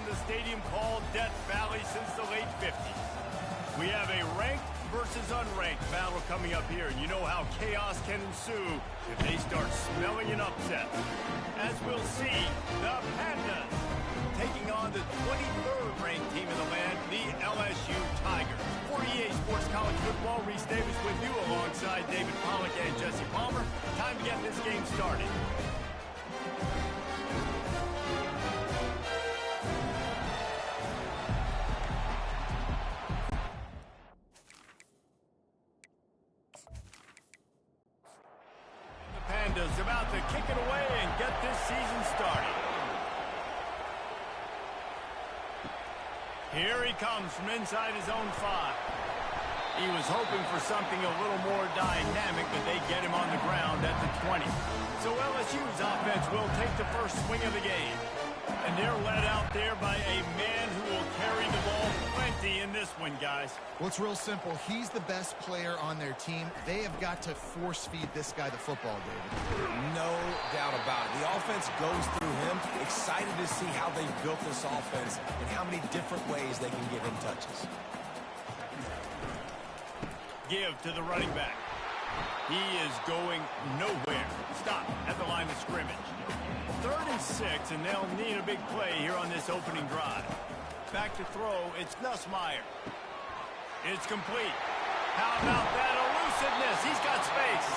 the stadium called Death Valley since the late 50s. We have a ranked versus unranked battle coming up here, and you know how chaos can ensue if they start smelling an upset. As we'll see, the Pandas taking on the 23rd ranked team in the land, the LSU Tigers. For EA Sports College Football, Reese Davis with you alongside David Pollack and Jesse Palmer. Time to get this game started. Pandas about to kick it away and get this season started. Here he comes from inside his own 5. He was hoping for something a little more dynamic, but they get him on the ground at the 20. So LSU's offense will take the first swing of the game. And they're led out there by a man who will carry the ball plenty in this one, guys. Well, it's real simple. He's the best player on their team. They have got to force-feed this guy the football, David. No doubt about it. The offense goes through him. Excited to see how they've built this offense and how many different ways they can give him touches. Give to the running back. He is going nowhere. Stop at the line of scrimmage. 3rd and 6, and they'll need a big play here on this opening drive. Back to throw, it's Nussmeier. It's complete. How about that elusiveness? He's got space.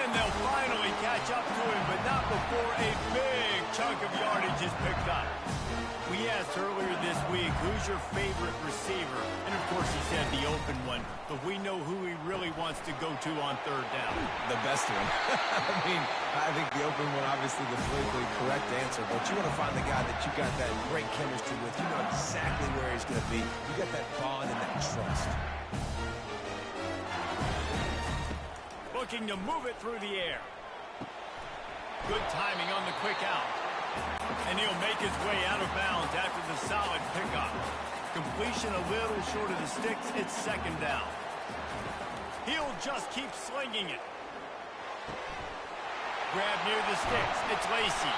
And they'll finally catch up to him, but not before a big chunk of yardage is picked up. We asked earlier this week, who's your favorite receiver? And of course he said the open one, but we know who he really wants to go to on 3rd down. The best one. I think the open one, obviously the politically correct answer, but you want to find the guy that you got that great chemistry with. You know exactly where he's going to be. You got that bond and that trust. Looking to move it through the air. Good timing on the quick out. And he'll make his way out of bounds after the solid pickup. Completion a little short of the sticks. It's 2nd down. He'll just keep slinging it. Grab near the sticks. It's Lacey.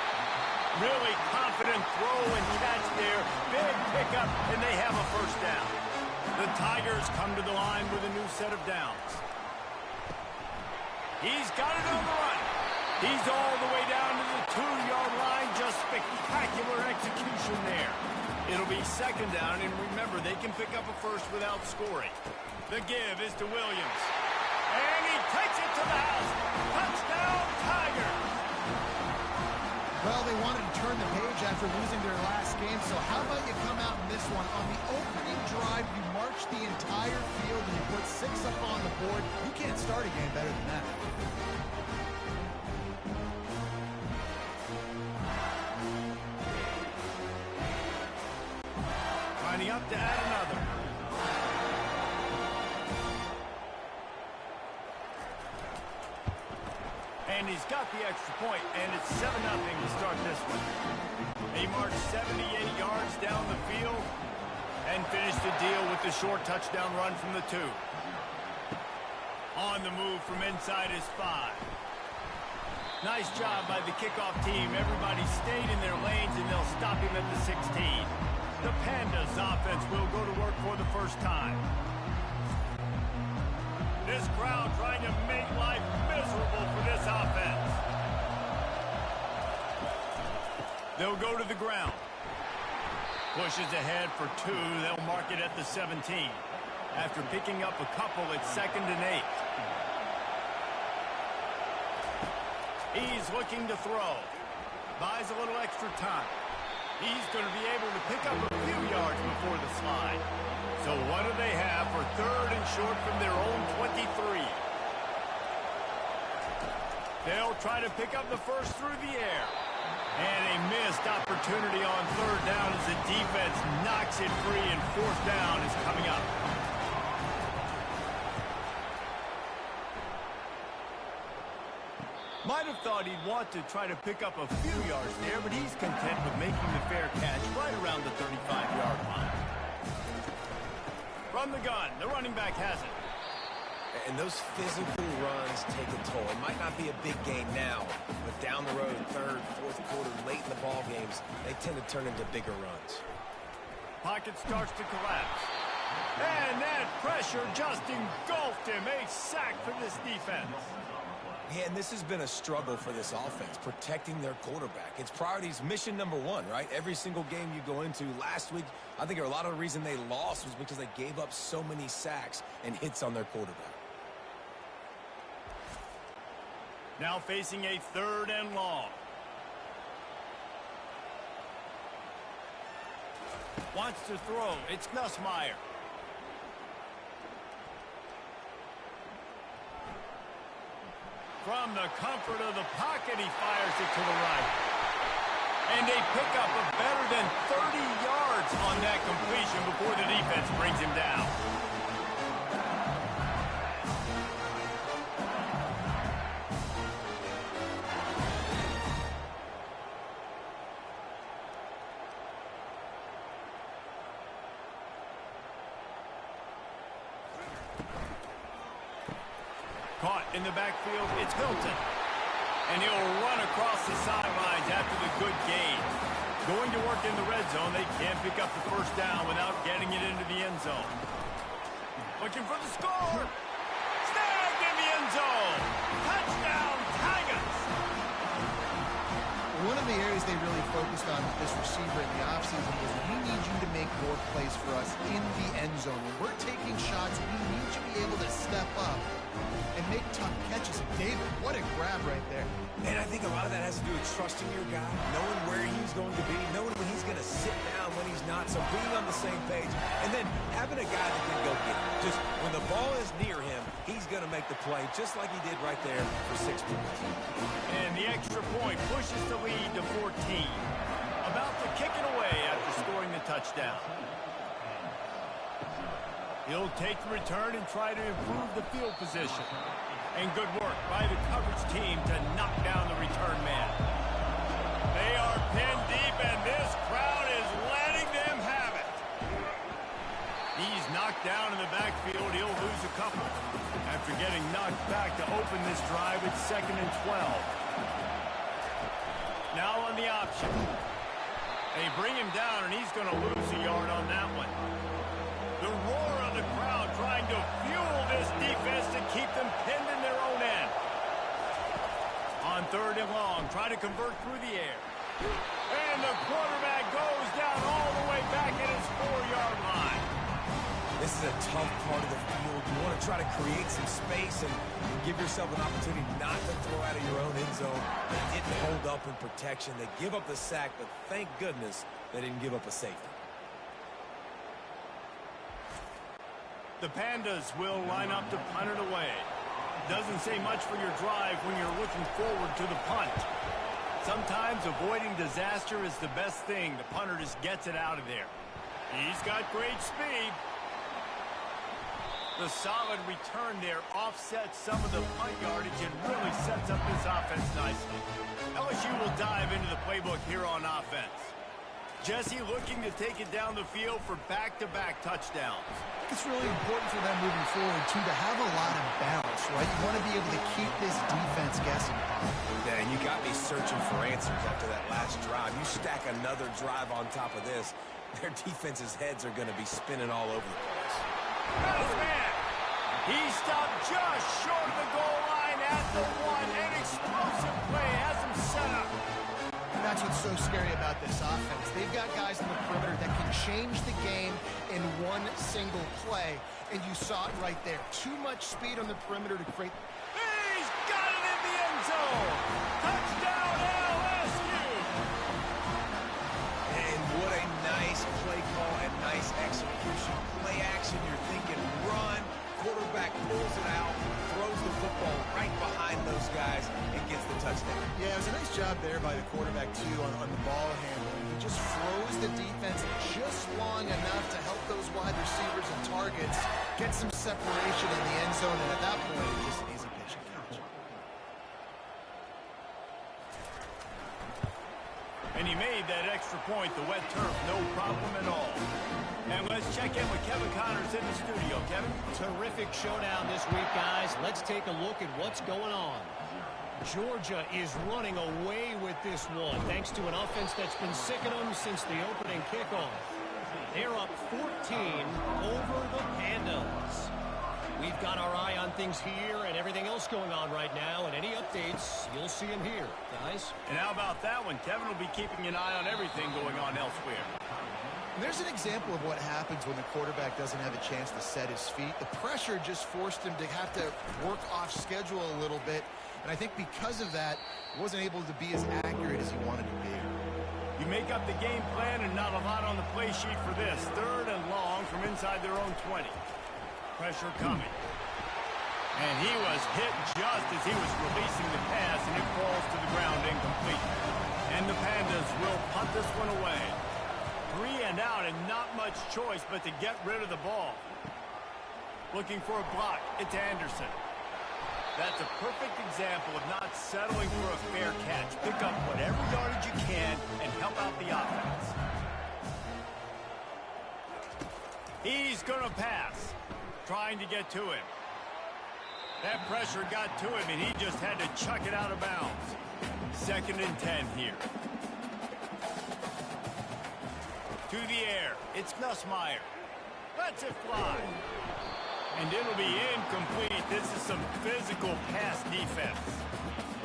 Really confident throw and catch there. Big pickup, and they have a 1st down. The Tigers come to the line with a new set of downs. He's got it on the run. He's all the way down to the 2-yard line. Just spectacular execution there. It'll be 2nd down, and remember, they can pick up a 1st without scoring. The give is to Williams. And he takes it to the house. Touchdown, Tigers! Well, they wanted to turn the page after losing their last game, so how about you come out in this one? On the opening drive, you march the entire field and you put 6 up on the board. You can't start a game better than that. Lining up to add another. And he's got the extra point, and it's 7-0 to start this one. They marched 78 yards down the field and finished the deal with the short touchdown run from the 2. On the move from inside his 5. Nice job by the kickoff team. Everybody stayed in their lanes, and they'll stop him at the 16. The Pandas offense will go to work for the 1st time. This crowd trying to make life miserable for this offense. They'll go to the ground. Pushes ahead for 2. They'll mark it at the 17. After picking up a couple, it's 2nd and 8. He's looking to throw. Buys a little extra time. He's going to be able to pick up a few yards before the slide. So what do they have for 3rd and short from their own 23? They'll try to pick up the 1st through the air. And a missed opportunity on 3rd down as the defense knocks it free, and 4th down is coming up. Might have thought he'd want to try to pick up a few yards there, but he's content with making the fair catch right around the 35-yard line. From the gun, the running back has it. And those physical runs take a toll. It might not be a big game now, but down the road, 3rd, 4th quarter, late in the ball games, they tend to turn into bigger runs. Pocket starts to collapse. And that pressure just engulfed him. A sack for this defense. Yeah, and this has been a struggle for this offense, protecting their quarterback. It's priorities, mission number one, right? Every single game you go into. Last week, I think a lot of the reason they lost was because they gave up so many sacks and hits on their quarterback. Now facing a 3rd and long. Wants to throw. It's Nussmeier. From the comfort of the pocket, he fires it to the right. And a pickup of better than 30 yards on that completion before the defense brings him down. Caught in the backfield, it's Hilton. And he'll run across the sidelines after the good gain. Going to work in the red zone, they can't pick up the first down without getting it into the end zone. Looking for the score. Snagged in the end zone. Touchdown, Tigers. One of the areas they really focused on with this receiver in the offseason was we need you to make more plays for us in the end zone. When we're taking shots, we need you to be able to step up and make tough catches. David, what a grab right there. And I think a lot of that has to do with trusting your guy, knowing where he's going to be, knowing when he's going to sit down, when he's not, so being on the same page, and then having a guy that can go get it. Just when the ball is near him, he's going to make the play, just like he did right there for 6 points. And the extra point pushes the lead to 14. About to kick it away after scoring the touchdown. He'll take the return and try to improve the field position. And good work by the coverage team to knock down the return man. They are pinned deep, and this crowd is letting them have it. He's knocked down in the backfield. He'll lose a couple. After getting knocked back to open this drive, it's 2nd and 12. Now on the option. They bring him down, and he's going to lose a yard on that one. The roar of the crowd trying to fuel this defense to keep them pinned in their own end. On 3rd and long, try to convert through the air. And the quarterback goes down all the way back at his 4-yard line. This is a tough part of the field. You want to try to create some space and give yourself an opportunity not to throw out of your own end zone. They didn't hold up in protection. They give up the sack, but thank goodness they didn't give up a safety. The Pandas will line up to punt it away. Doesn't say much for your drive when you're looking forward to the punt. Sometimes avoiding disaster is the best thing. The punter just gets it out of there. He's got great speed. The solid return there offsets some of the punt yardage and really sets up this offense nicely. LSU will dive into the playbook here on offense. Jesse looking to take it down the field for back-to-back touchdowns. I think it's really important for them moving forward, too, to have a lot of balance, right? You want to be able to keep this defense guessing. Yeah, and you got me searching for answers after that last drive. You stack another drive on top of this, their defense's heads are going to be spinning all over the place. Man, he stopped just short of the goal line at the 1. An explosive play has him set up. That's what's so scary about this offense. They've got guys in the perimeter that can change the game in one single play, and you saw it right there. Too much speed on the perimeter to create. He's got it in the end zone. Touchdown, LSU. And what a nice play call and nice execution. Play action, you're thinking run. Quarterback pulls it out, throws the football right behind those guys, and gets the touchdown. Yeah, it was a nice job there by the quarterback, too, on the ball handling. He just froze the defense just long enough to help those wide receivers and targets get some separation in the end zone, and at that point, it's just an easy pitch and catch. And he made that extra point, the wet turf, no problem at all. And let's check in with Kevin Connors in the studio. Kevin? Terrific showdown this week, guys. Let's take a look at what's going on. Georgia is running away with this one, thanks to an offense that's been sicking them since the opening kickoff. They're up 14 over the Pandas. We've got our eye on things here and everything else going on right now, and any updates, you'll see them here, guys. And how about that one? Kevin will be keeping an eye on everything going on elsewhere. There's an example of what happens when the quarterback doesn't have a chance to set his feet. The pressure just forced him to have to work off schedule a little bit, and I think because of that, wasn't able to be as accurate as he wanted to be. You make up the game plan and not a lot on the play sheet for this. 3rd and long from inside their own 20. Pressure coming. And he was hit just as he was releasing the pass, and it falls to the ground incomplete. And the Pandas will punt this one away. 3 and out, and not much choice but to get rid of the ball. Looking for a block. It's Anderson. That's a perfect example of not settling for a fair catch. Pick up whatever yardage you can and help out the offense. He's going to pass. Trying to get to him. That pressure got to him, and he just had to chuck it out of bounds. 2nd and 10 here. To the air. It's Nussmeier. Lets it fly. And it'll be incomplete. This is some physical pass defense.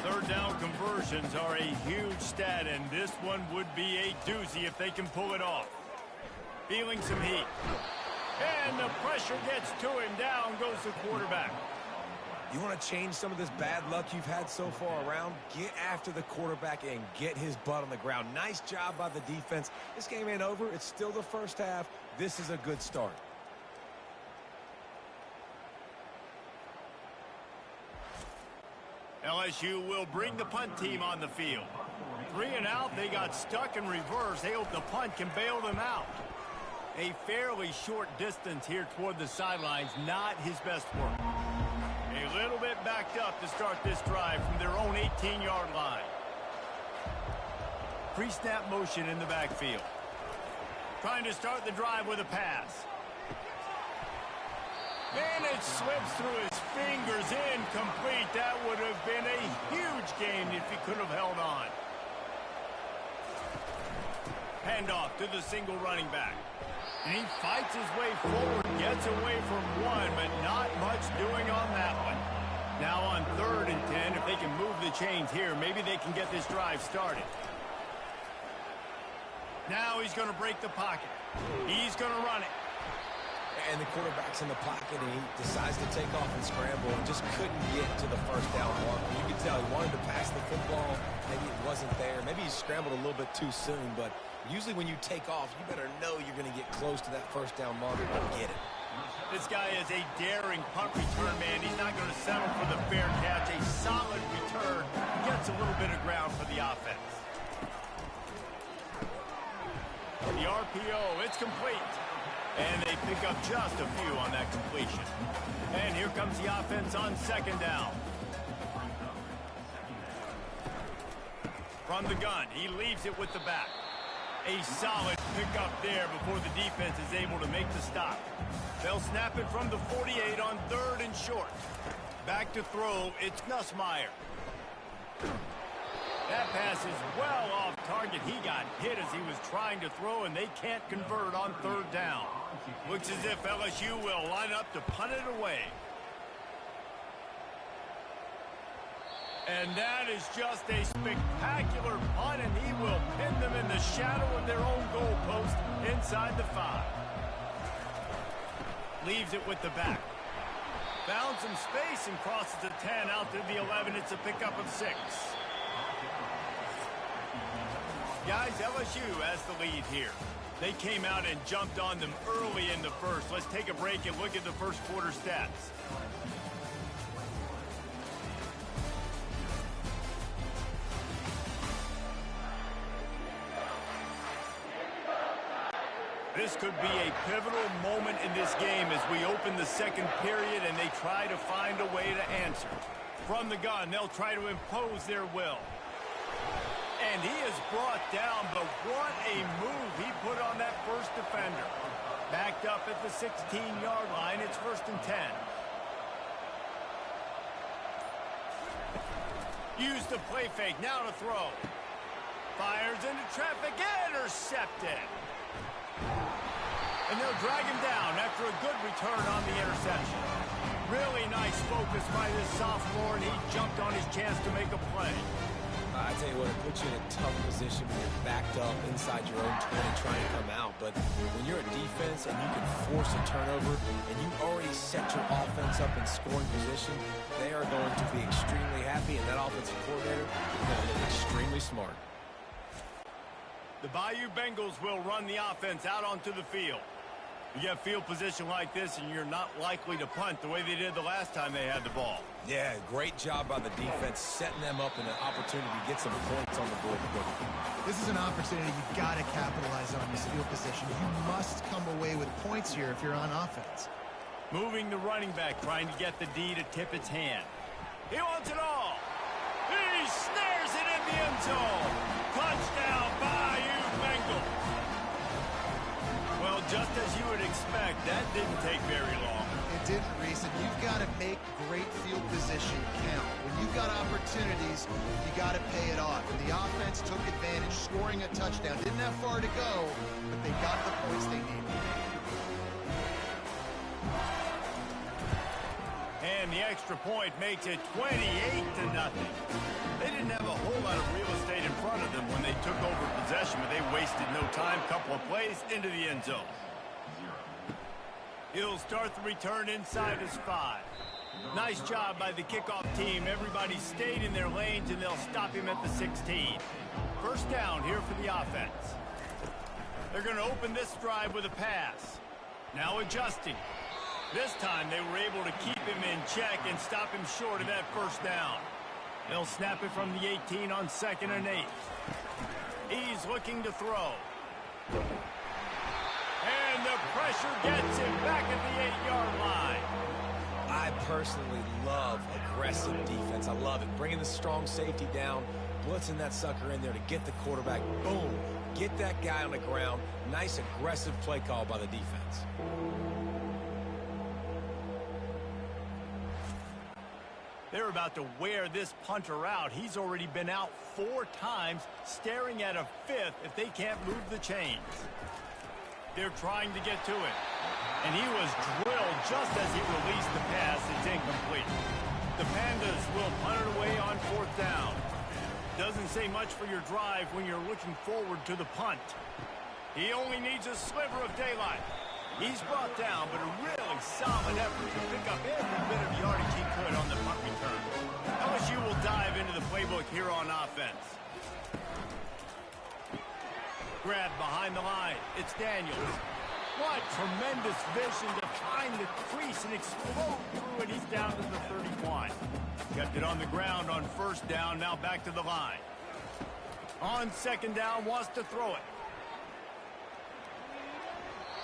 3rd down conversions are a huge stat, and this one would be a doozy if they can pull it off. Feeling some heat. And the pressure gets to him. Down goes the quarterback. You want to change some of this bad luck you've had so far around? Get after the quarterback and get his butt on the ground. Nice job by the defense. This game ain't over. It's still the first half. This is a good start. LSU will bring the punt team on the field. 3 and out. They got stuck in reverse. They hope the punt can bail them out. A fairly short distance here toward the sidelines. Not his best work. A little bit backed up to start this drive from their own 18-yard line. Pre-snap motion in the backfield. Trying to start the drive with a pass. And it slips through his fingers. Incomplete. That would have been a huge gain if he could have held on. Handoff to the single running back. And he fights his way forward, gets away from one, but not much doing on that one. Now on 3rd and 10, if they can move the chains here, maybe they can get this drive started. Now he's going to break the pocket. He's going to run it. And the quarterback's in the pocket, and he decides to take off and scramble and just couldn't get to the 1st down mark. You can tell he wanted to pass the football. Maybe it wasn't there. Maybe he scrambled a little bit too soon, but usually when you take off, you better know you're going to get close to that 1st down mark and get it. This guy is a daring punt return man. He's not going to settle for the fair catch. A solid return. Gets a little bit of ground for the offense. The RPO, it's complete. And they pick up just a few on that completion. And here comes the offense on 2nd down. From the gun, he leaves it with the back. A solid pickup there before the defense is able to make the stop. They'll snap it from the 48 on 3rd and short. Back to throw, it's Nussmeier. That pass is well off target. He got hit as he was trying to throw, and they can't convert on 3rd down. Looks as if LSU will line up to punt it away. And that is just a spectacular punt, and he will pin them in the shadow of their own goalpost inside the 5. Leaves it with the back. Found some space and crosses the 10 out to the 11. It's a pickup of 6. Guys, LSU has the lead here. They came out and jumped on them early in the 1st. Let's take a break and look at the 1st quarter stats. This could be a pivotal moment in this game as we open the 2nd period and they try to find a way to answer. From the gun, they'll try to impose their will. And he is brought down, but what a move he put on that 1st defender. Backed up at the 16-yard line, it's 1st and 10. Use the play fake, now to throw. Fires into traffic, intercepted. And they'll drag him down after a good return on the interception. Really nice focus by this sophomore, and he jumped on his chance to make a play. I tell you what, it puts you in a tough position when you're backed up inside your own 20 trying to come out. But when you're a defense and you can force a turnover and you already set your offense up in scoring position, they are going to be extremely happy, and that offensive coordinator is going to look extremely smart. The Bayou Bengals will run the offense out onto the field. You get field position like this, and you're not likely to punt the way they did the last time they had the ball. Yeah, great job by the defense, setting them up in an opportunity to get some points on the board. This is an opportunity you've got to capitalize on, this field position. You must come away with points here if you're on offense. Moving the running back, trying to get the D to tip its hand. He wants it all. He snares it in the end zone. Touchdown, Bayou Bengals. Well, just as you would expect, that didn't take very long. It didn't, Reese, and you've got to make great field position count. When you've got opportunities, you got to pay it off. And the offense took advantage, scoring a touchdown. Didn't have far to go, but they got the points they needed. And the extra point makes it 28-0. They didn't have a whole lot of real estate in front of them when they took over possession, but they wasted no time. Couple of plays into the end zone. He'll start the return inside his 5. Nice job by the kickoff team. Everybody stayed in their lanes, and they'll stop him at the 16. First down here for the offense. They're going to open this drive with a pass. Now adjusting. This time they were able to keep him in check and stop him short of that first down. They'll snap it from the 18 on 2nd and 8. He's looking to throw. And the pressure gets him back at the 8-yard line. I personally love aggressive defense. I love it. Bringing the strong safety down, blitzing that sucker in there to get the quarterback. Boom. Get that guy on the ground. Nice aggressive play call by the defense. They're about to wear this punter out. He's already been out 4 times, staring at a 5th if they can't move the chains. They're trying to get to it. And he was drilled just as he released the pass. It's incomplete. The Pandas will punt it away on 4th down. Doesn't say much for your drive when you're looking forward to the punt. He only needs a sliver of daylight. He's brought down, but a really solid effort to pick up every bit of yardage he could on the punt return. LSU will dive into the playbook here on offense. Grab behind the line. It's Daniels. What tremendous vision to find the crease and explode through it. He's down to the 31. Kept it on the ground on 1st down, now back to the line. On 2nd down, wants to throw it.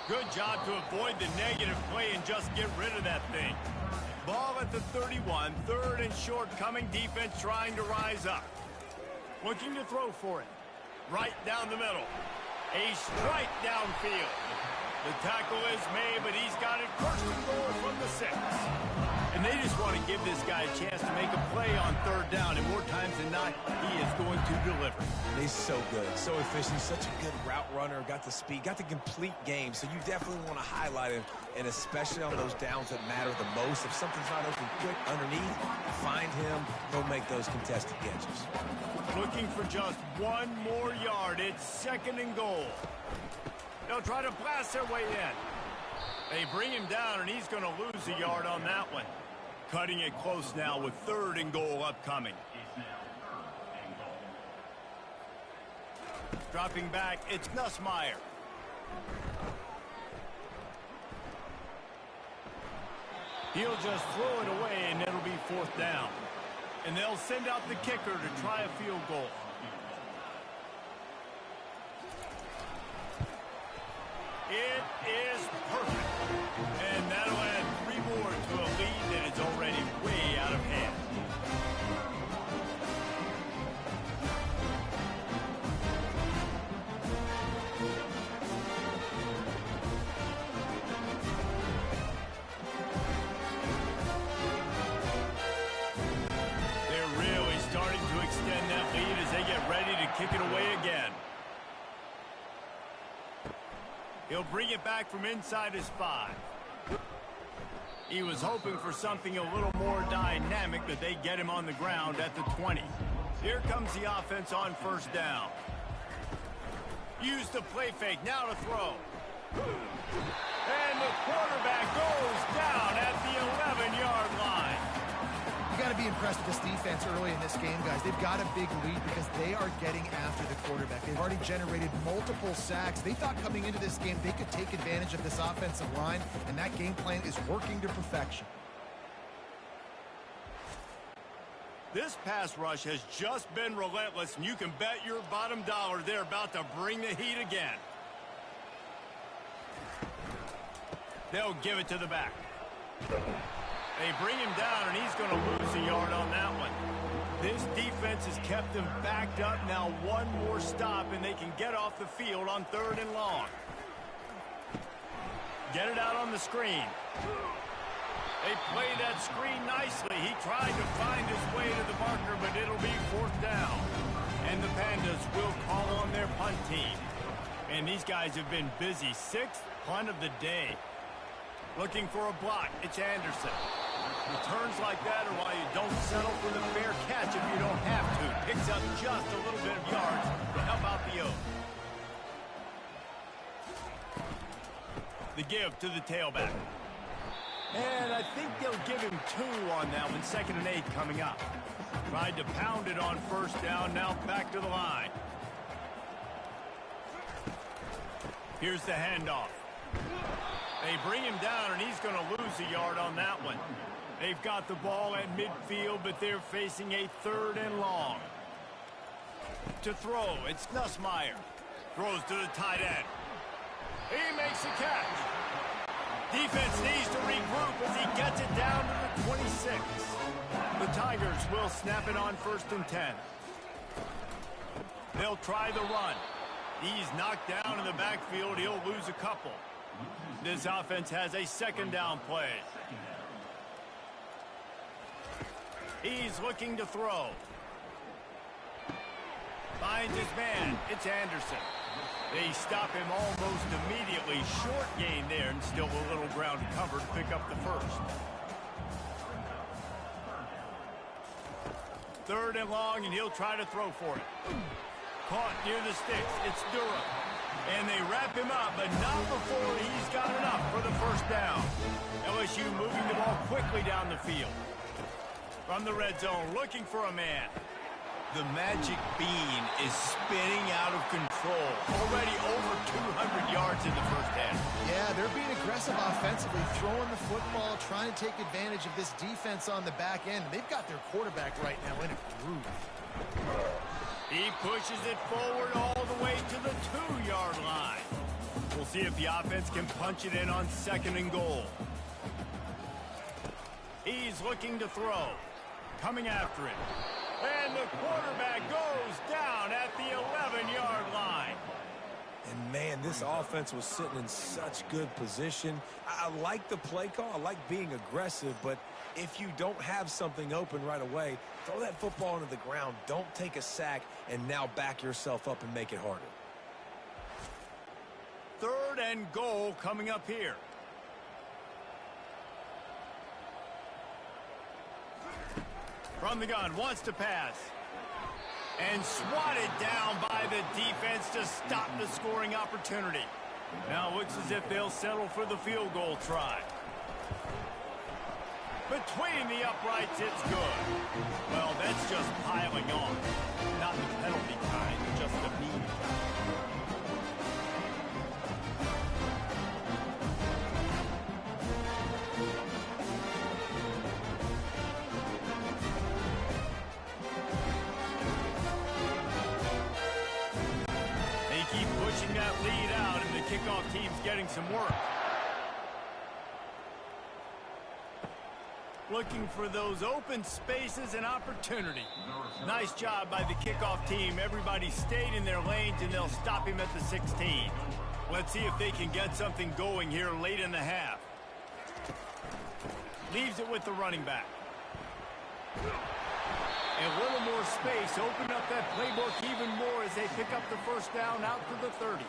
Good job to avoid the negative play and just get rid of that thing. Ball at the 31, 3rd and short coming, defense trying to rise up. Looking to throw for it. Right down the middle. A strike downfield. The tackle is made, but he's got it 1st and goal from the 6. And they just want to give this guy a chance to make a play on 3rd down, and more times than not, he is going to deliver. He's so good, so efficient, such a good route runner, got the speed, got the complete game, so you definitely want to highlight him, and especially on those downs that matter the most. If something's not open quick underneath, find him, he'll make those contested catches. Looking for just 1 more yard. It's 2nd and goal. They'll try to blast their way in. They bring him down, and he's going to lose a yard on that one. Cutting it close now with 3rd and goal upcoming. Dropping back, it's Nussmeier. He'll just throw it away, and it'll be 4th down. And they'll send out the kicker to try a field goal. It is perfect. And that'll add 3 more to a lead that is already way out of hand. They're really starting to kick it away again. He'll bring it back from inside his 5. He was hoping for something a little more dynamic, but they get him on the ground at the 20. Here comes the offense on first down. Use the play fake, now to throw. And the quarterback goes down at the 11-yard line. You got to be impressed with this defense early in this game, guys. They've got a big lead because they are getting after the quarterback. They've already generated multiple sacks. They thought coming into this game they could take advantage of this offensive line, and that game plan is working to perfection. This pass rush has just been relentless, and you can bet your bottom dollar they're about to bring the heat again. They'll give it to the back. They bring him down, and he's going to lose a yard on that one. This defense has kept them backed up. Now one more stop, and they can get off the field on 3rd and long. Get it out on the screen. They play that screen nicely. He tried to find his way to the marker, but it'll be 4th down. And the Pandas will call on their punt team. And these guys have been busy. 6th punt of the day. Looking for a block. It's Anderson. Returns like that are why you don't settle for the fair catch if you don't have to. Picks up just a little bit of yards to help out the O. The give to the tailback. And I think they'll give him 2 on that one. 2nd and 8 coming up. Tried to pound it on first down. Now back to the line. Here's the handoff. They bring him down, and he's going to lose a yard on that one. They've got the ball at midfield, but they're facing a 3rd and long. To throw, it's Nussmeier. Throws to the tight end. He makes the catch. Defense needs to regroup as he gets it down to the 26. The Tigers will snap it on 1st and 10. They'll try the run. He's knocked down in the backfield. He'll lose a couple. This offense has a 2nd down play. He's looking to throw. Finds his man. It's Anderson. They stop him almost immediately. Short gain there, and still a little ground cover to pick up the 1st. 3rd and long, and he'll try to throw for it. Caught near the sticks. It's Durham. And they wrap him up, but not before he's got enough for the 1st down. LSU moving the ball quickly down the field. From the red zone, looking for a man. The magic bean is spinning out of control. Already over 200 yards in the 1st half. Yeah, they're being aggressive offensively, throwing the football, trying to take advantage of this defense on the back end. They've got their quarterback right now in a groove. He pushes it forward all the way to the 2-yard line. We'll see if the offense can punch it in on 2nd and goal. He's looking to throw. Coming after it. And the quarterback goes down at the 11-yard line. And, man, this offense was sitting in such good position. I like the play call. I like being aggressive, but if you don't have something open right away, throw that football into the ground. Don't take a sack and now back yourself up and make it harder. 3rd and goal coming up here. From the gun, wants to pass. And swatted down by the defense to stop the scoring opportunity. Now it looks as if they'll settle for the field goal try. Between the uprights, it's good. Well, that's just piling on. Not the penalty kind, just the mean kind. They keep pushing that lead out, and the kickoff team's getting some work. Looking for those open spaces and opportunity. Nice job by the kickoff team. Everybody stayed in their lanes, and they'll stop him at the 16. Let's see if they can get something going here late in the half. Leaves it with the running back. A little more space. Open up that playbook even more as pick up the first down out to the 30.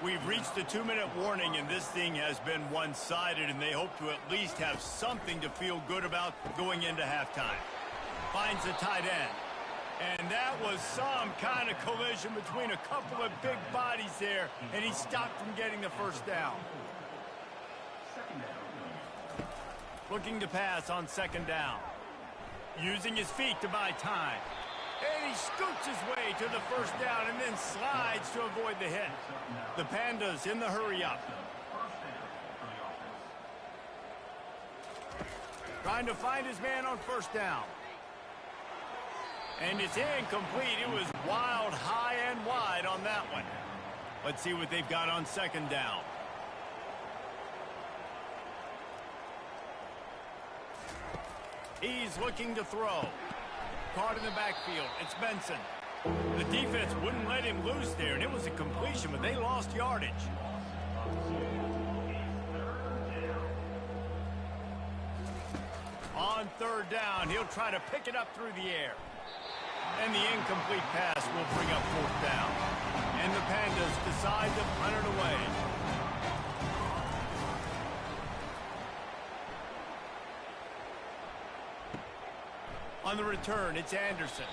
We've reached the 2-minute warning, and this thing has been one-sided, and they hope to at least have something to feel good about going into halftime. Finds the tight end. And that was some kind of collision between a couple of big bodies there, and he stopped from getting the first down. Looking to pass on second down. Using his feet to buy time. And he scoots his way to the first down and then slides to avoid the hit. The Pandas in the hurry-up. Trying to find his man on first down. And it's incomplete. It was wild, high and wide on that one. Let's see what they've got on second down. He's looking to throw. Caught in the backfield. It's Benson. The defense wouldn't let him loose there, and it was a completion, but they lost yardage. On third down, he'll try to pick it up through the air. And the incomplete pass will bring up fourth down. And the Pandas decide to punt it away. On the return, it's Anderson.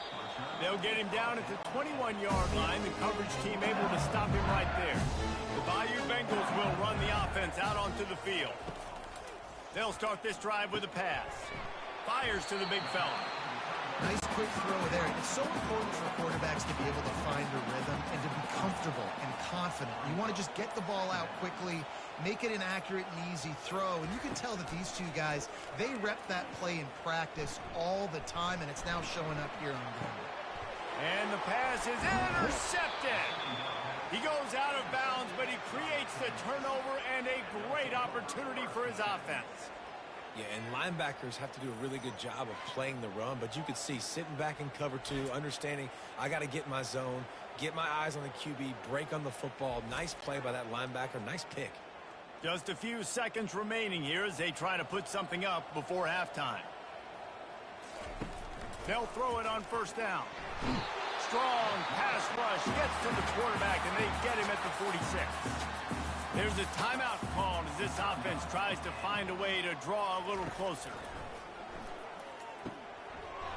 They'll get him down at the 21-yard line. The coverage team able to stop him right there. The Bayou Bengals will run the offense out onto the field. They'll start this drive with a pass. Fires to the big fella. Nice quick throw there. It's so important for quarterbacks to be able to find a rhythm and to be comfortable and confident. You want to just get the ball out quickly, make it an accurate and easy throw. And you can tell that these two guys, they rep that play in practice all the time, and it's now showing up here on game. And the pass is intercepted. He goes out of bounds, but he creates the turnover and a great opportunity for his offense. Yeah, and linebackers have to do a really good job of playing the run, but you could see sitting back in cover two, understanding I got to get in my zone, get my eyes on the QB, break on the football. Nice play by that linebacker. Nice pick. Just a few seconds remaining here as they try to put something up before halftime. They'll throw it on first down. Strong pass rush gets to the quarterback, and they get him at the 46. There's a timeout called as this offense tries to find a way to draw a little closer.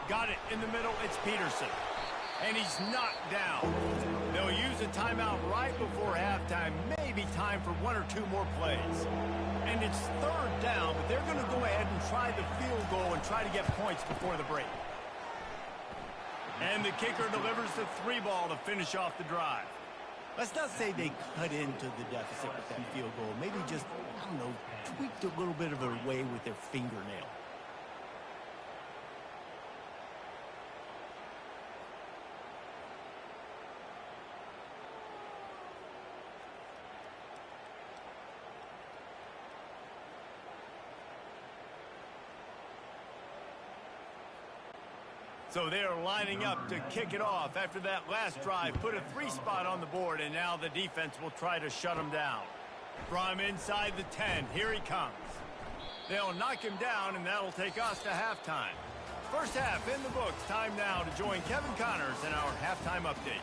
Got it in the middle. It's Peterson. And he's knocked down. They'll use a timeout right before halftime. Maybe time for one or two more plays. And it's third down, but they're going to go ahead and try the field goal and try to get points before the break. And the kicker delivers the 3-ball to finish off the drive. Let's not say they cut into the deficit with that field goal. Maybe just, I don't know, tweaked a little bit of their way with their fingernail. So they're lining up to kick it off after that last drive. Put a 3-spot on the board, and now the defense will try to shut him down. From inside the 10, here he comes. They'll knock him down, and that'll take us to halftime. First half in the books. Time now to join Kevin Connors in our halftime update.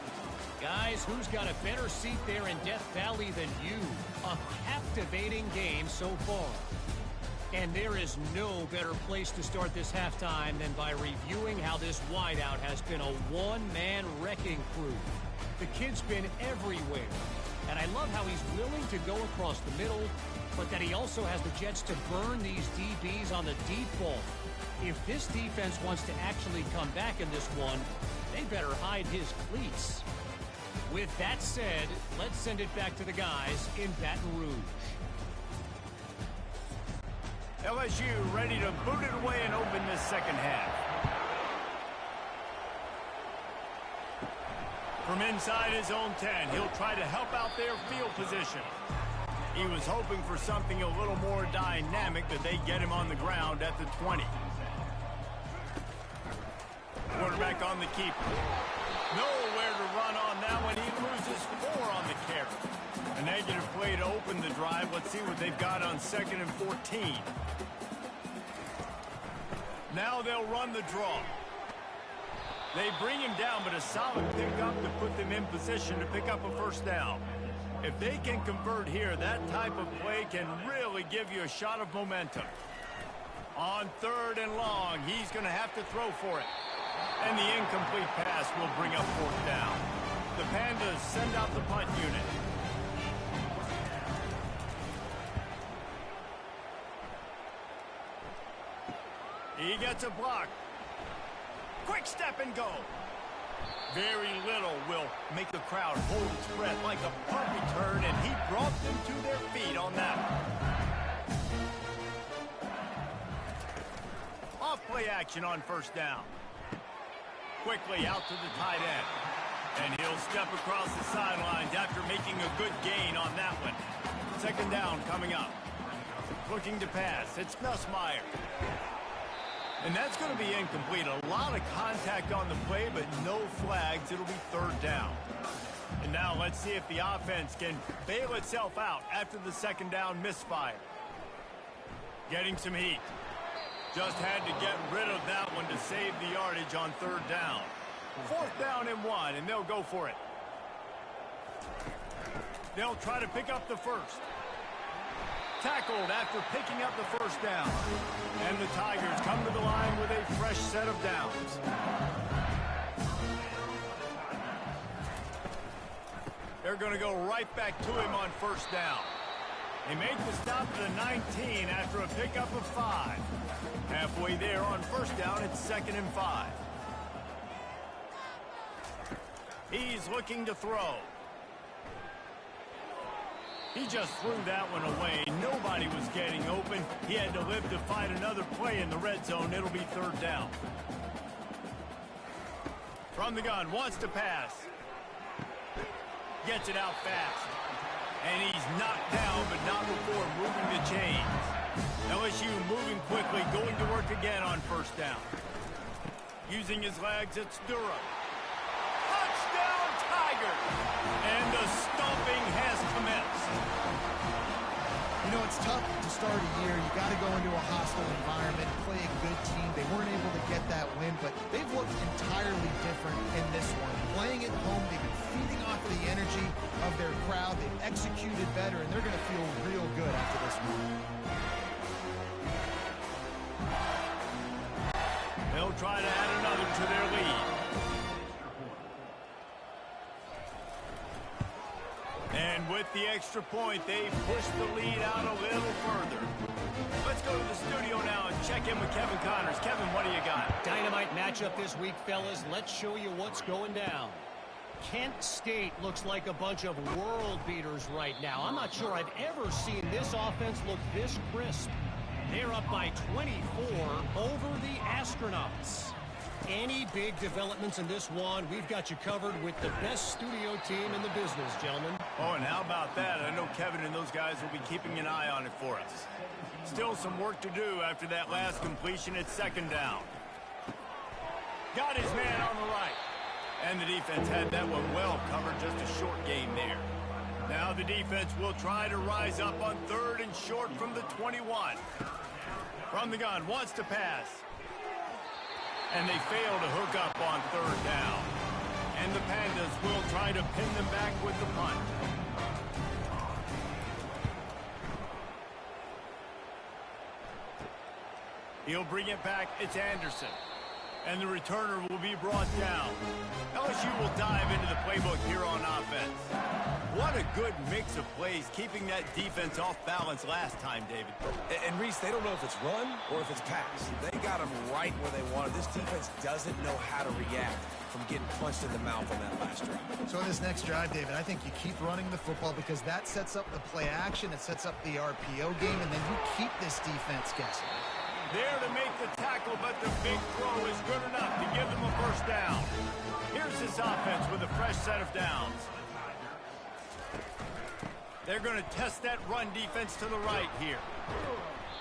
Guys, who's got a better seat there in Death Valley than you? A captivating game so far. And there is no better place to start this halftime than by reviewing how this wideout has been a one-man wrecking crew. The kid's been everywhere. And I love how he's willing to go across the middle, but that he also has the jets to burn these DBs on the deep ball. If this defense wants to actually come back in this one, they better hide his cleats. With that said, let's send it back to the guys in Baton Rouge. LSU ready to boot it away and open this second half. From inside his own 10, he'll try to help out their field position. He was hoping for something a little more dynamic, but they get him on the ground at the 20. Quarterback on the keeper. Nowhere to run on that one. He loses 4 on the carry. A negative play to open the drive. Let's see what they've got on 2nd and 14. Now they'll run the draw. They bring him down, but a solid pickup to put them in position to pick up a first down. If they can convert here, that type of play can really give you a shot of momentum. On 3rd and long, he's going to have to throw for it. And the incomplete pass will bring up 4th down. The Pandas send out the punt unit. He gets a block. Quick step and go. Very little will make the crowd hold its breath like a punt return, and he brought them to their feet on that one. Off play action on 1st down. Quickly out to the tight end. And he'll step across the sidelines after making a good gain on that one. 2nd down coming up. Looking to pass. It's Nussmeier. And that's going to be incomplete. A lot of contact on the play, but no flags. It'll be 3rd down. And now let's see if the offense can bail itself out after the 2nd down misfire. Getting some heat. Just had to get rid of that one to save the yardage on 3rd down. 4th down and 1, and they'll go for it. They'll try to pick up the first. Tackled after picking up the 1st down. And the Tigers come to the line with a fresh set of downs. They're going to go right back to him on 1st down. They make the stop to the 19 after a pickup of 5. Halfway there on 1st down, it's 2nd and 5. He's looking to throw. He just threw that one away. Nobody was getting open. He had to live to fight another play in the red zone. It'll be 3rd down. From the gun, wants to pass. Gets it out fast. And he's knocked down, but not before moving the chains. LSU moving quickly, going to work again on 1st down. Using his legs, it's Durham. Touchdown, Tigers! And the stomping has commenced. You know, it's tough to start a year. You got to go into a hostile environment, play a good team. They weren't able to get that win, but they've looked entirely different in this one. Playing at home, they've been feeding off the energy of their crowd. They've executed better, and they're going to feel real good after this one. They'll try to add another to their lead. And with the extra point, they push the lead out a little further. Let's go to the studio now and check in with Kevin Connors. Kevin, what do you got? Dynamite matchup this week, fellas. Let's show you what's going down. Kent State looks like a bunch of world beaters right now. I'm not sure I've ever seen this offense look this crisp. They're up by 24 over the Astronauts. Any big developments in this one, we've got you covered with the best studio team in the business, gentlemen. Oh, and how about that? I know Kevin and those guys will be keeping an eye on it for us. Still some work to do after that last completion at 2nd down. Got his man on the right. And the defense had that one well covered, just a short gain there. Now the defense will try to rise up on 3rd and short from the 21. From the gun, wants to pass. And they fail to hook up on 3rd down. And the Pandas will try to pin them back with the punt. He'll bring it back. It's Anderson. And the returner will be brought down. LSU will dive into the playbook here on offense. What a good mix of plays, keeping that defense off balance last time, David. And Reese, they don't know if it's run or if it's pass. They got them right where they wanted. This defense doesn't know how to react from getting punched in the mouth on that last drive. So in this next drive, David, I think you keep running the football because that sets up the play action, it sets up the RPO game, and then you keep this defense guessing. There to make the tackle, but the big throw is good enough to give them a first down. Here's this offense with a fresh set of downs. They're going to test that run defense to the right here.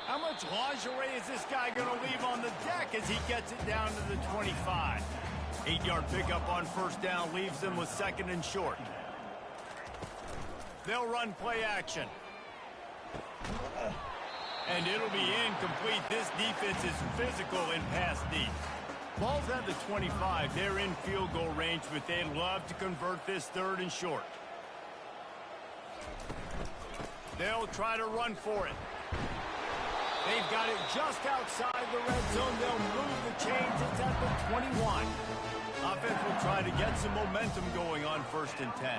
How much lingerie is this guy going to leave on the deck as he gets it down to the 25? 8-yard pickup on first down leaves them with 2nd and short. They'll run play action. And it'll be incomplete. This defense is physical in pass deep. Ball's at the 25. They're in field goal range, but they'd love to convert this 3rd and short. They'll try to run for it. They've got it just outside the red zone. They'll move the chains. It's at the 21. Offense will try to get some momentum going on 1st and 10.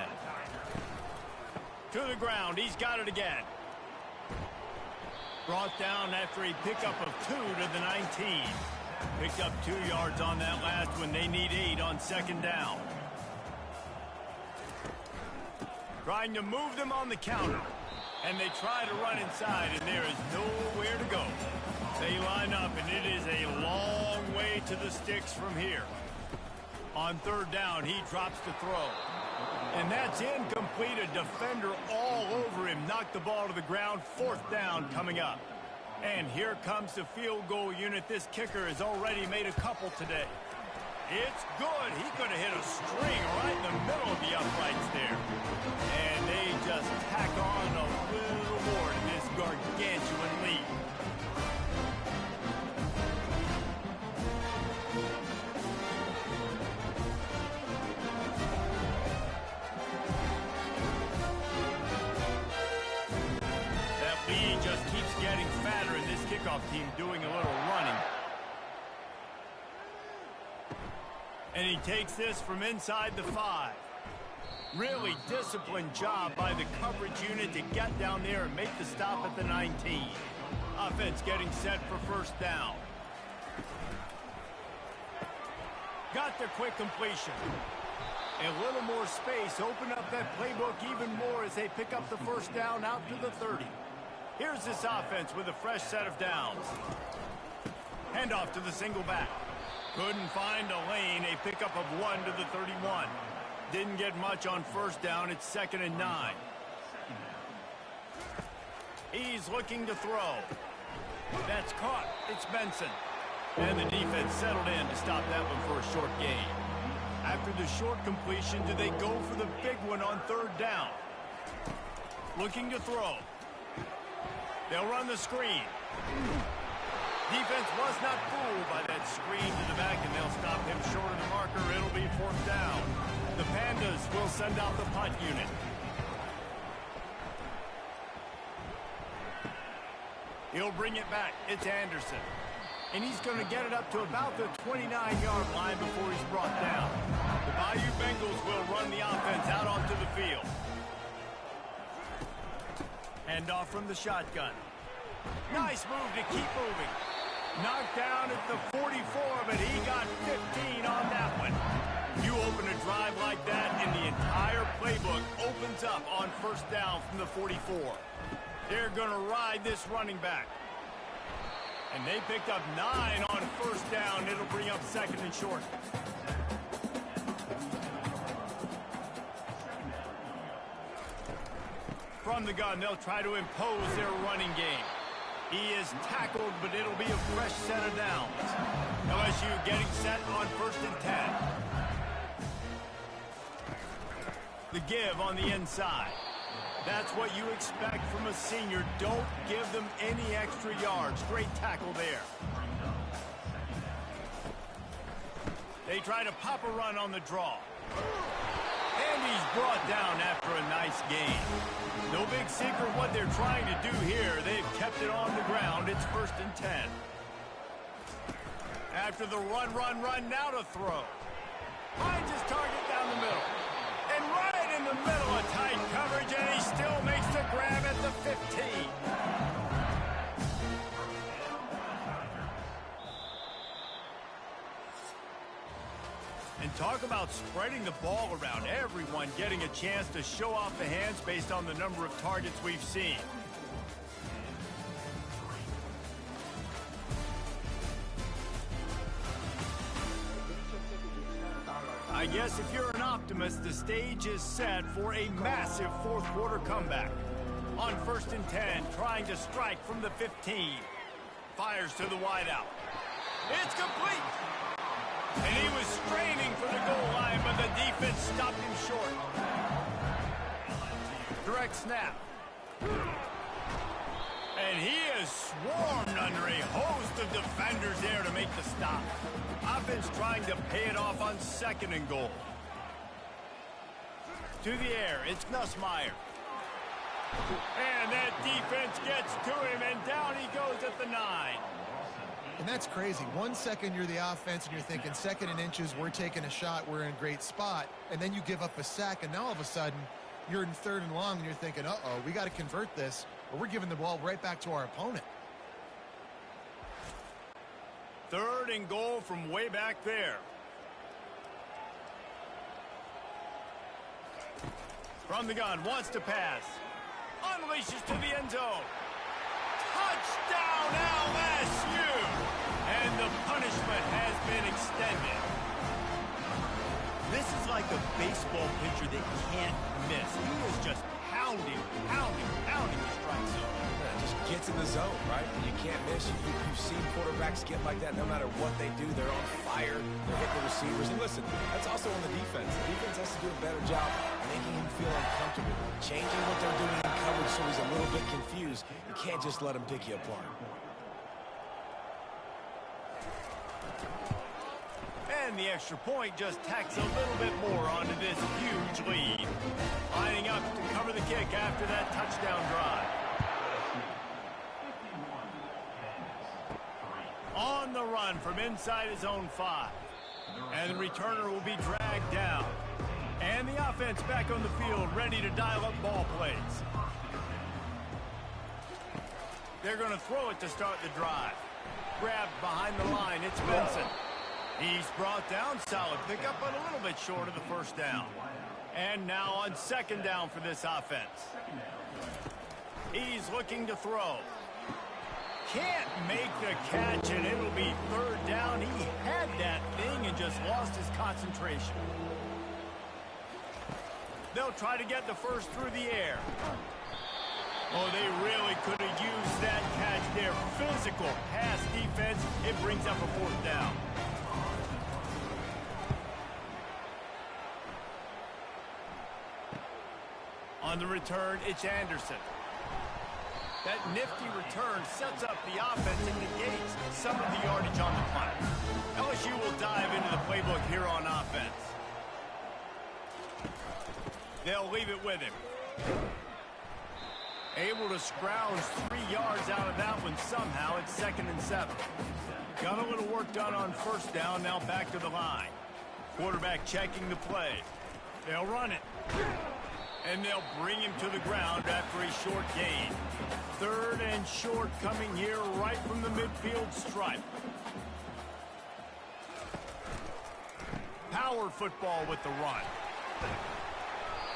To the ground. He's got it again. Brought down after a pickup of 2 to the 19. Picked up 2 yards on that last one. They need 8 on 2nd down. Trying to move them on the counter. And they try to run inside, and there is nowhere to go. They line up, and it is a long way to the sticks from here. On 3rd down, he drops to throw. And that's incomplete. A defender all over him. Knocked the ball to the ground. 4th down coming up. And here comes the field goal unit. This kicker has already made a couple today. It's good. He could have hit a string right in the middle of the uprights there. And they just tack on a little more to this gargantuan lead. That lead just keeps getting fatter, and this kickoff team doing a little running. And he takes this from inside the 5. Really disciplined job by the coverage unit to get down there and make the stop at the 19. Offense getting set for 1st down. Got the quick completion. A little more space. Open up that playbook even more as they pick up the 1st down out to the 30. Here's this offense with a fresh set of downs. Handoff to the single back. Couldn't find a lane. A pickup of 1 to the 31. Didn't get much on 1st down. It's 2nd and 9. He's looking to throw. That's caught. It's Benson. And the defense settled in to stop that one for a short gain. After the short completion, do they go for the big one on 3rd down? Looking to throw. They'll run the screen. Defense was not fooled by that screen to the back, and they'll stop him short of the marker. It'll be 4th down. The Pandas will send out the punt unit. He'll bring it back. It's Anderson. And he's going to get it up to about the 29-yard line before he's brought down. The Bayou Bengals will run the offense out onto the field. Hand off from the shotgun. Nice move to keep moving. Knocked down at the 44, but he got 15 on that one. You open a drive like that, and the entire playbook opens up on 1st down from the 44. They're going to ride this running back. And they picked up 9 on 1st down. It'll bring up 2nd and short. From the gun, they'll try to impose their running game. He is tackled, but it'll be a fresh set of downs. LSU getting set on 1st and 10. The give on the inside. That's what you expect from a senior. Don't give them any extra yards. Great tackle there. They try to pop a run on the draw. And he's brought down after a nice gain. No big secret what they're trying to do here. They've kept it on the ground. It's 1st and 10. After the run, now to throw. Finds his target down the middle. And right in the middle of tight coverage, and he still makes the grab at the 15. And talk about spreading the ball around. Everyone getting a chance to show off the hands based on the number of targets we've seen. I guess if you're an optimist, the stage is set for a massive 4th quarter comeback. On 1st and 10, trying to strike from the 15. Fires to the wideout. It's complete. And he was straining for the goal line, but the defense stopped him short. Direct snap. And And he is swarmed under a host of defenders there to make the stop. Offense trying to pay it off on 2nd and goal. To the air, it's Nussmeier. And that defense gets to him, and down he goes at the 9. And that's crazy. 1 second you're the offense and you're thinking 2nd and inches, we're taking a shot, we're in a great spot. And then you give up a sack, and now all of a sudden you're in 3rd and long and you're thinking, uh-oh, we got to convert this, or we're giving the ball right back to our opponent. 3rd and goal from way back there. From the gun, wants to pass. Unleashes to the end zone. Touchdown LSU! And the punishment has been extended. This is like a baseball pitcher that can't miss. He is just pounding the strike zone. Yeah, just gets in the zone, right? You can't miss. You've seen quarterbacks get like that no matter what they do. They're on fire. They're hitting the receivers. And listen, that's also on the defense. The defense has to do a better job making him feel uncomfortable, changing what they're doing in coverage so he's a little bit confused. You can't just let him pick you apart. And the extra point just tacks a little bit more onto this huge lead. Lining up to cover the kick after that touchdown drive. On the run from inside his own 5. And the returner will be dragged down. And the offense back on the field, ready to dial up ball plays. They're going to throw it to start the drive. Grabbed behind the line, it's Benson. He's brought down, solid pickup, but a little bit short of the 1st down. And now on 2nd down for this offense. He's looking to throw. Can't make the catch, and it'll be 3rd down. He had that thing and just lost his concentration. They'll try to get the 1st through the air. Oh, they really could have used that catch there. Physical pass defense. It brings up a 4th down. On the return, it's Anderson. That nifty return sets up the offense and negates some of the yardage on the clock. LSU will dive into the playbook here on offense. They'll leave it with him. Able to scrounge 3 yards out of that one somehow. It's 2nd and 7. Got a little work done on 1st down, now back to the line. Quarterback checking the play. They'll run it. And they'll bring him to the ground after a short gain. 3rd and short coming here right from the midfield stripe. Power football with the run.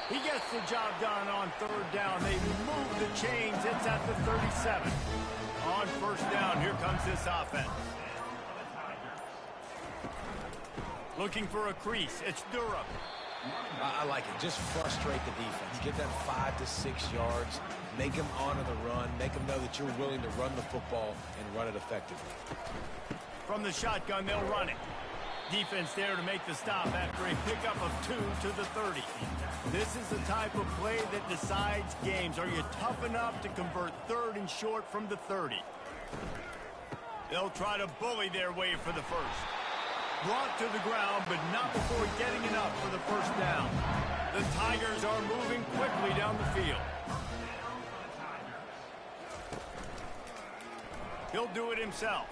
He gets the job done on 3rd down. They move the chains. It's at the 37. On 1st down, here comes this offense. Looking for a crease. It's Durham. I like it. Just frustrate the defense. Get that 5 to 6 yards. Make them honor the run. Make them know that you're willing to run the football and run it effectively. From the shotgun, they'll run it. Defense there to make the stop after a pickup of 2 to the 30. This is the type of play that decides games. Are you tough enough to convert 3rd and short from the 30? They'll try to bully their way for the 1st. Brought to the ground, but not before getting it up for the 1st down. The Tigers are moving quickly down the field. He'll do it himself.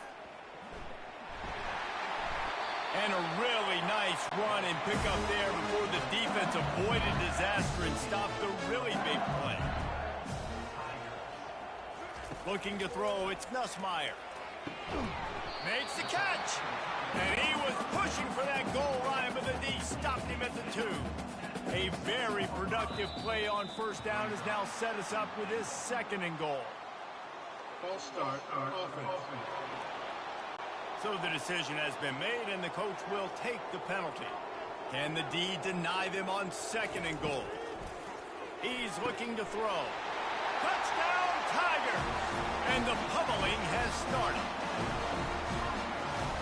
And a really nice run and pick up there before the defense avoided disaster and stopped the really big play. Looking to throw, it's Nussmeier. Makes the catch. And he was pushing for that goal line, but the D stopped him at the 2. A very productive play on 1st down has now set us up with his 2nd and goal. False start on offense. So the decision has been made, and the coach will take the penalty. Can the D deny them on 2nd and goal? He's looking to throw. Touchdown, Tiger! And the pummeling has started.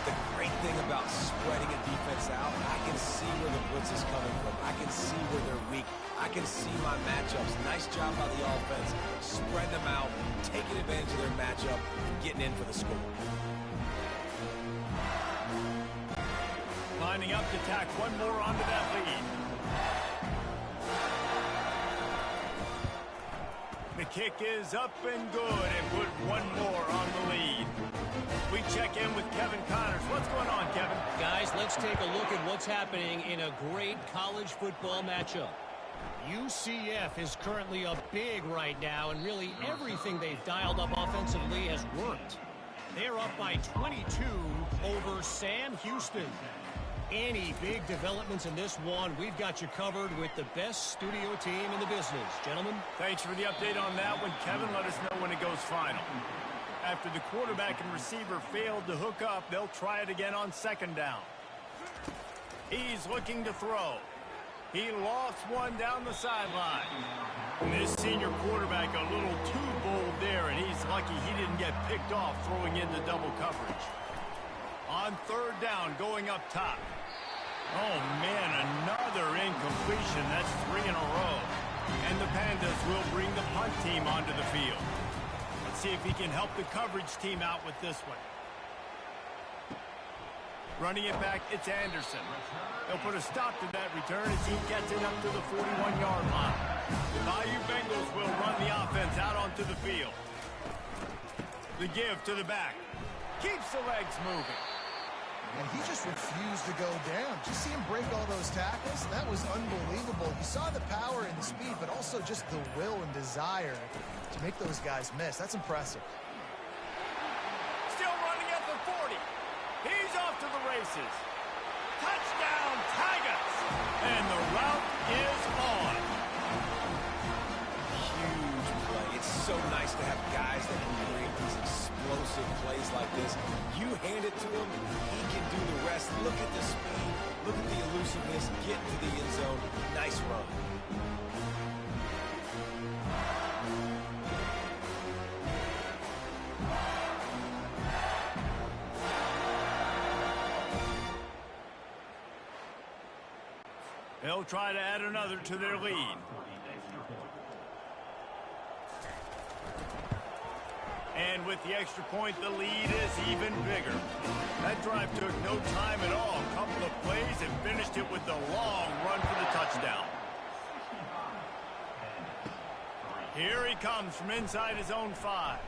The great thing about spreading a defense out, I can see where the blitz is coming from. I can see where they're weak. I can see my matchups. Nice job by the offense. Spreading them out, taking advantage of their matchup, getting in for the score. Lining up to tack one more onto that lead. The kick is up and good, and put one more on the lead. We check in with Kevin Connors. What's going on, Kevin? Guys, let's take a look at what's happening in a great college football matchup. UCF is currently up big right now, and really everything they've dialed up offensively has worked. They're up by 22 over Sam Houston. Any big developments in this one, we've got you covered with the best studio team in the business. Gentlemen. Thanks for the update on that one, Kevin. Let us know when it goes final. After the quarterback and receiver failed to hook up, they'll try it again on second down. He's looking to throw. He lofts one down the sideline. This senior quarterback a little too bold there, and he's lucky he didn't get picked off throwing into double coverage. On third down, going up top. Oh, man, another incompletion. That's 3 in a row. And the Pandas will bring the punt team onto the field. Let's see if he can help the coverage team out with this one. Running it back, it's Anderson. They'll put a stop to that return as he gets it up to the 41-yard line. The Bayou Bengals will run the offense out onto the field. The give to the back. Keeps the legs moving. And he just refused to go down. Did you see him break all those tackles? That was unbelievable. You saw the power and the speed, but also just the will and desire to make those guys miss. That's impressive. Still running at the 40. He's off to the races. Touchdown, Tigers! And the route is on. Huge play. It's so nice to have guys that can create these explosive plays like this. You hand it to him, he can do the rest. Look at the speed, look at the elusiveness, get to the end zone. Nice run. They'll try to add another to their lead. And with the extra point, the lead is even bigger. That drive took no time at all. A couple of plays and finished it with the long run for the touchdown. Here he comes from inside his own 5.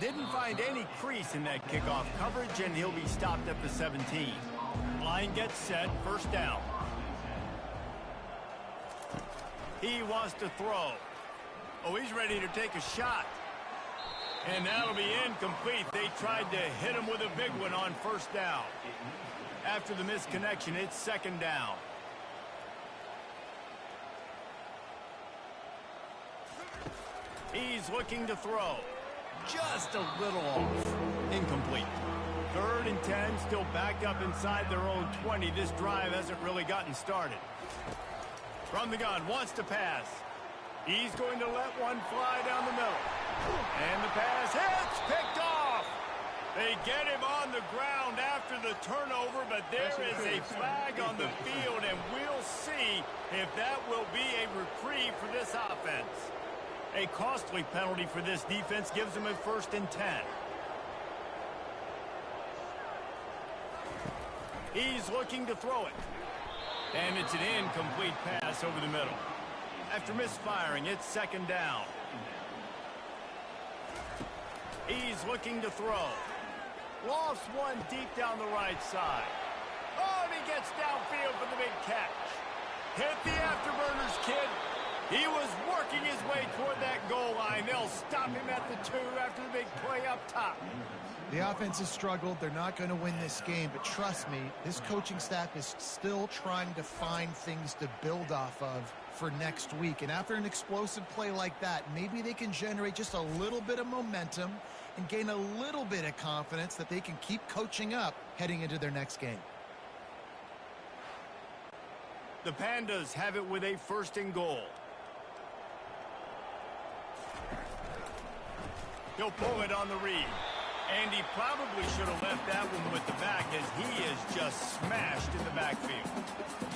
Didn't find any crease in that kickoff coverage, and he'll be stopped at the 17. Line gets set, first down. He wants to throw. Oh, he's ready to take a shot. And that'll be incomplete. They tried to hit him with a big one on first down. After the misconnection, it's second down. He's looking to throw. Just a little off. Incomplete. 3rd and 10, still backed up inside their own 20. This drive hasn't really gotten started. From the gun, wants to pass. He's going to let one fly down the middle. And the pass hits, picked off. They get him on the ground after the turnover, but there is a flag on the field, and we'll see if that will be a reprieve for this offense. A costly penalty for this defense gives them a 1st and 10. He's looking to throw it. And it's an incomplete pass over the middle. After misfiring, it's second down. He's looking to throw. Lofts one deep down the right side. Oh, and he gets downfield for the big catch. Hit the afterburners, kid. He was working his way toward that goal line. They'll stop him at the 2 after the big play up top. The offense has struggled. They're not going to win this game, but trust me, this coaching staff is still trying to find things to build off of for next week. And after an explosive play like that, maybe they can generate just a little bit of momentum and gain a little bit of confidence that they can keep coaching up heading into their next game. The Pandas have it with a 1st and goal. He'll pull it on the read. And he probably should have left that one with the back as he is just smashed in the backfield.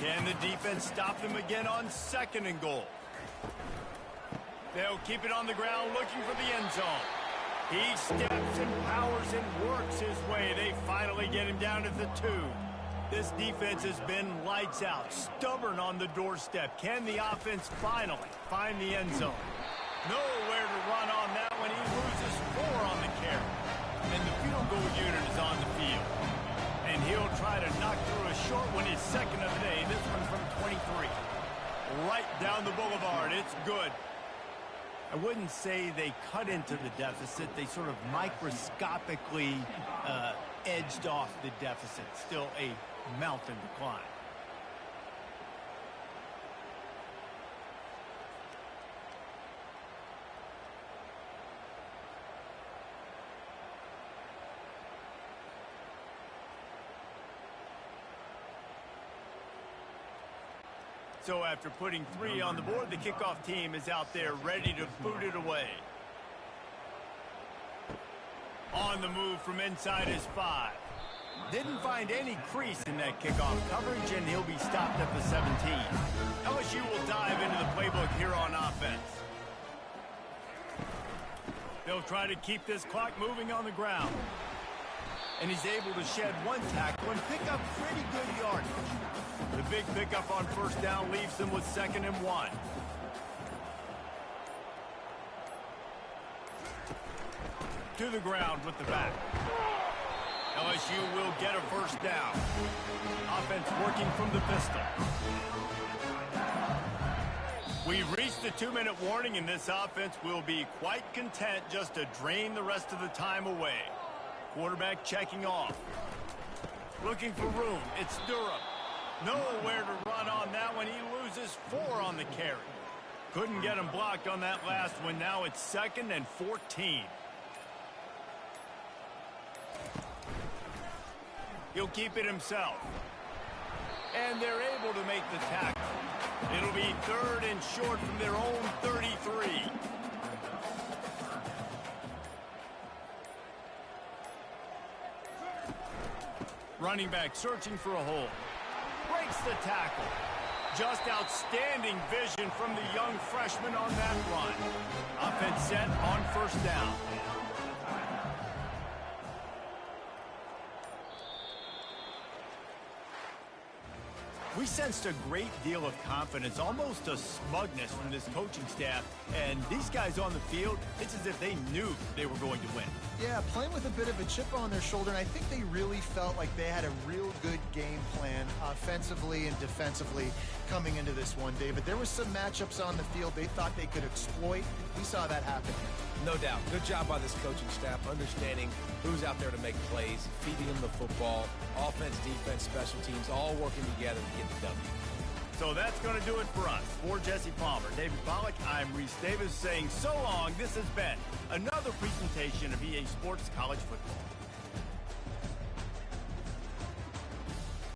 Can the defense stop them again on 2nd and goal? They'll keep it on the ground looking for the end zone. He steps and powers and works his way. They finally get him down to the 2. This defense has been lights out, stubborn on the doorstep. Can the offense finally find the end zone? Nowhere to run on that one. He loses 4 on the carry. And the field goal unit is on the field. And he'll try to knock through a short one, his 2nd of the day. This one from 23. Right down the boulevard. It's good. I wouldn't say they cut into the deficit. They sort of microscopically edged off the deficit. Still a mountain to climb. So after putting 3 on the board, the kickoff team is out there ready to boot it away. On the move from inside his 5. Didn't find any crease in that kickoff coverage, and he'll be stopped at the 17. LSU will dive into the playbook here on offense. They'll try to keep this clock moving on the ground. And he's able to shed 1 tackle and pick up pretty good yardage. The big pickup on 1st down leaves them with 2nd and 1. To the ground with the back. LSU will get a 1st down. Offense working from the pistol. We've reached the 2-minute warning, and this offense will be quite content just to drain the rest of the time away. Quarterback checking off. Looking for room. It's Durham. Nowhere to run on that one. He loses 4 on the carry. Couldn't get him blocked on that last one. Now it's 2nd and 14. He'll keep it himself. And they're able to make the tackle. It'll be 3rd and short from their own 33. Running back searching for a hole. Breaks the tackle. Just outstanding vision from the young freshman on that run. Offense set on 1st down. We sensed a great deal of confidence, almost a smugness from this coaching staff. And these guys on the field, it's as if they knew they were going to win. Yeah, playing with a bit of a chip on their shoulder, and I think they really felt like they had a real good game plan offensively and defensively coming into this one, David. There were some matchups on the field they thought they could exploit. We saw that happen. No doubt. Good job by this coaching staff, understanding who's out there to make plays, feeding them the football, offense, defense, special teams, all working together to get the W. So that's going to do it for us. For Jesse Palmer, David Pollack, I'm Reese Davis saying so long. This has been another presentation of EA Sports College Football.